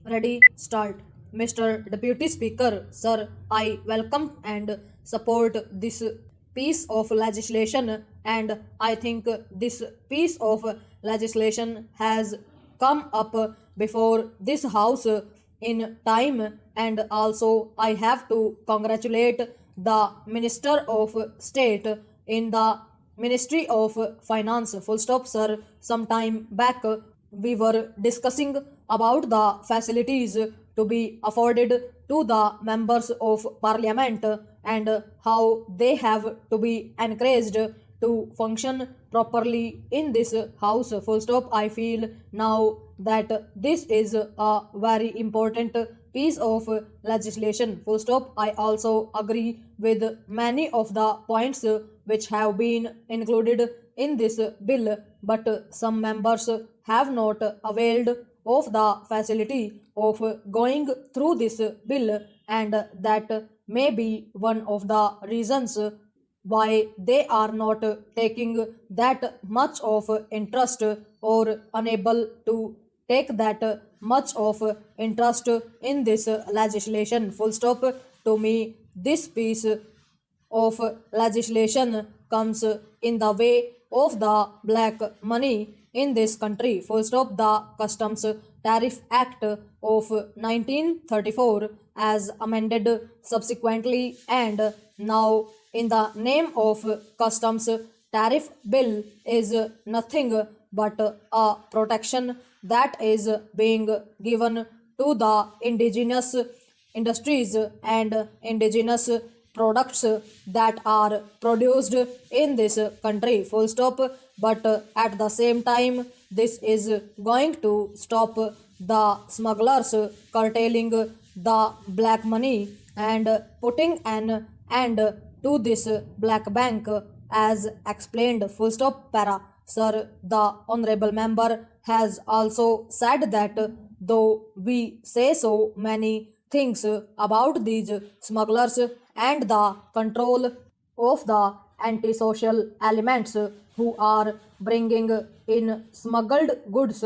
Ready, start. Mr. Deputy Speaker, sir, I welcome and support this piece of legislation, and I think this piece of legislation has come up before this house in time, and also I have to congratulate the Minister of State in the Ministry of Finance. Full stop, sir. Some time back, we were discussing about the facilities to be afforded to the members of parliament and how they have to be encouraged to function properly in this house. Full stop. I feel now that this is a very important piece of legislation. Full stop. I also agree with many of the points which have been included in this bill, but some members have not availed of the facility of going through this bill, and that may be one of the reasons why they are not taking that much of interest or unable to take that much of interest in this legislation. Full stop. To me, this piece of legislation comes in the way of the black money in this country. Full stop. The Customs Tariff Act of 1934 as amended subsequently, and now in the name of Customs Tariff Bill is nothing but a protection that is being given to the indigenous industries and indigenous products that are produced in this country. Full stop. But at the same time, this is going to stop the smugglers curtailing the black money and putting an end to this black bank as explained. Full stop. Para. Sir, the honorable member has also said that though we say so many things about these smugglers and the control of the antisocial elements who are bringing in smuggled goods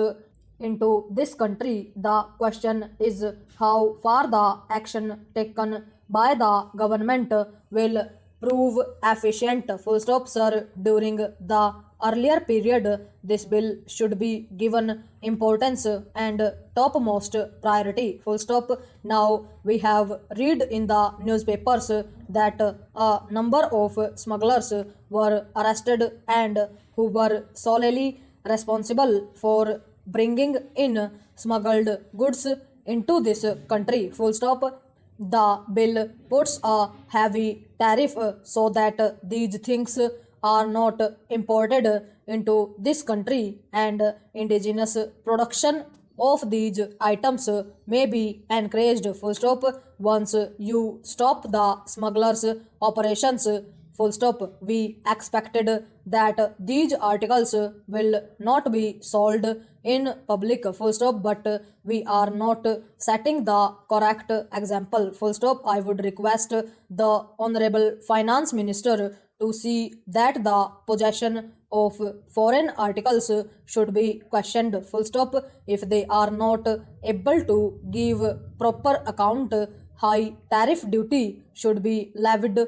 into this country, the question is how far the action taken by the government will prove efficient. Full stop, sir. During the earlier period, this bill should be given importance and topmost priority. Full stop. Now we have read in the newspapers that a number of smugglers were arrested and who were solely responsible for bringing in smuggled goods into this country. Full stop. The bill puts a heavy tariff so that these things are not imported into this country, and indigenous production of these items may be encouraged. Full stop. Once you stop the smugglers' operations, full stop, we expected that these articles will not be sold in public. Full stop. But we are not setting the correct example. Full stop. I would request the honorable finance minister to see that the possession of foreign articles should be questioned. Full stop. If they are not able to give proper account, high tariff duty should be levied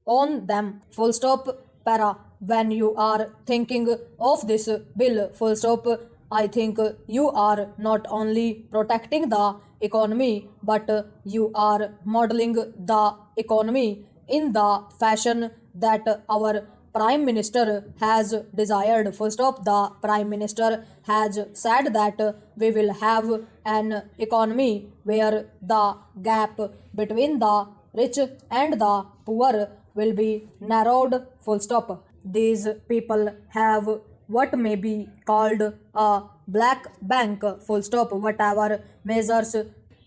on them. Full stop. Para. When you are thinking of this bill, full stop, I think you are not only protecting the economy, but you are modeling the economy in the fashion that our Prime Minister has desired. Full stop. The Prime Minister has said that we will have an economy where the gap between the rich and the poor will be narrowed. Full stop. These people have what may be called a black bank. Full stop. Whatever measures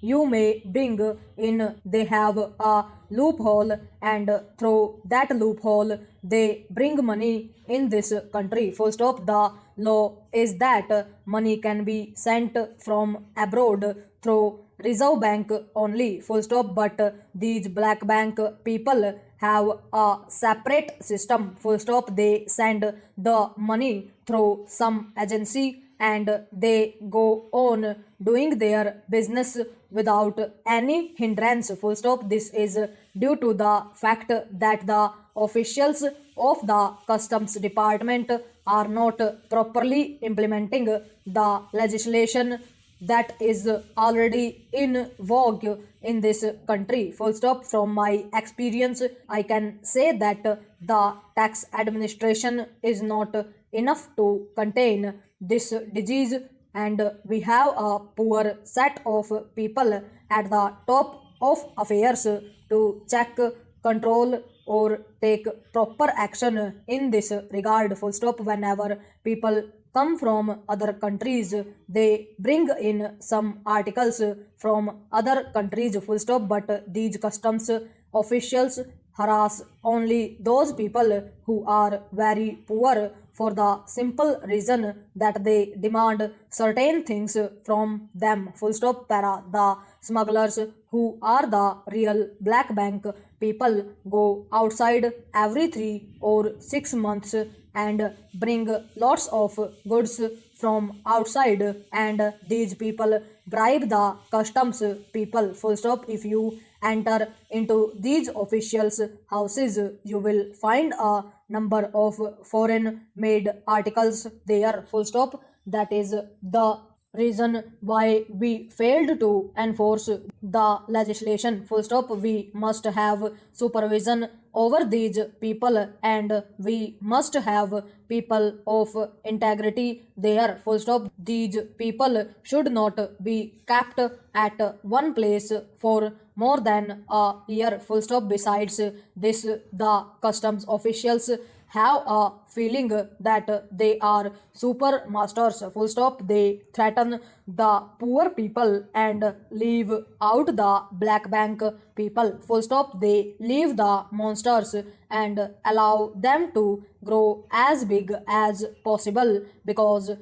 you may bring in, they have a loophole, and through that loophole they bring money in this country. Full stop. The law is that money can be sent from abroad through Reserve Bank only. Full stop. But these black bank people have a separate system. Full stop. They send the money through some agency and they go on doing their business without any hindrance, full stop. This is due to the fact that the officials of the customs department are not properly implementing the legislation that is already in vogue in this country, full stop. From my experience, I can say that the tax administration is not enough to contain this disease, and we have a poor set of people at the top of affairs to check, control, or take proper action in this regard, full stop. Whenever people come from other countries, they bring in some articles from other countries, full stop, but these customs officials harass only those people who are very poor, for the simple reason that they demand certain things from them, full stop. Para the smugglers, who are the real black bank people, go outside every 3 or 6 months and bring lots of goods from outside, and these people bribe the customs people, full stop. If you enter into these officials' houses, you will find a number of foreign made articles there, full stop. That is the reason why we failed to enforce the legislation, full stop. We must have supervision over these people, and we must have people of integrity there, full stop. These people should not be kept at one place for more than a year, full stop. Besides this, the customs officials have a feeling that they are super masters, full stop. They threaten the poor people and leave out the black bank people, full stop. They leave the monsters and allow them to grow as big as possible, because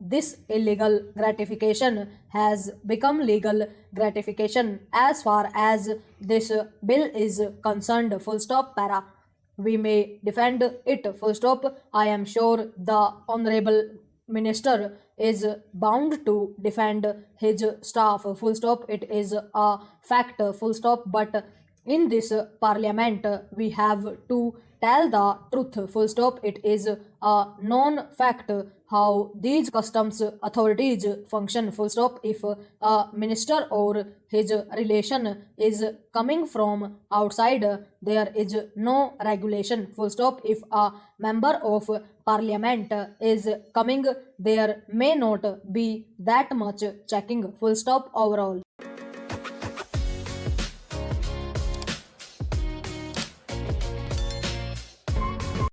this illegal gratification has become legal gratification as far as this bill is concerned, full stop. Para we may defend it, full stop. I am sure the honorable minister is bound to defend his staff, full stop. It is a fact, full stop. But in this parliament, we have to tell the truth, full stop. It is a known fact how these customs authorities function, full stop. If a minister or his relation is coming from outside, there is no regulation, full stop. If a member of parliament is coming, there may not be that much checking, full stop, overall.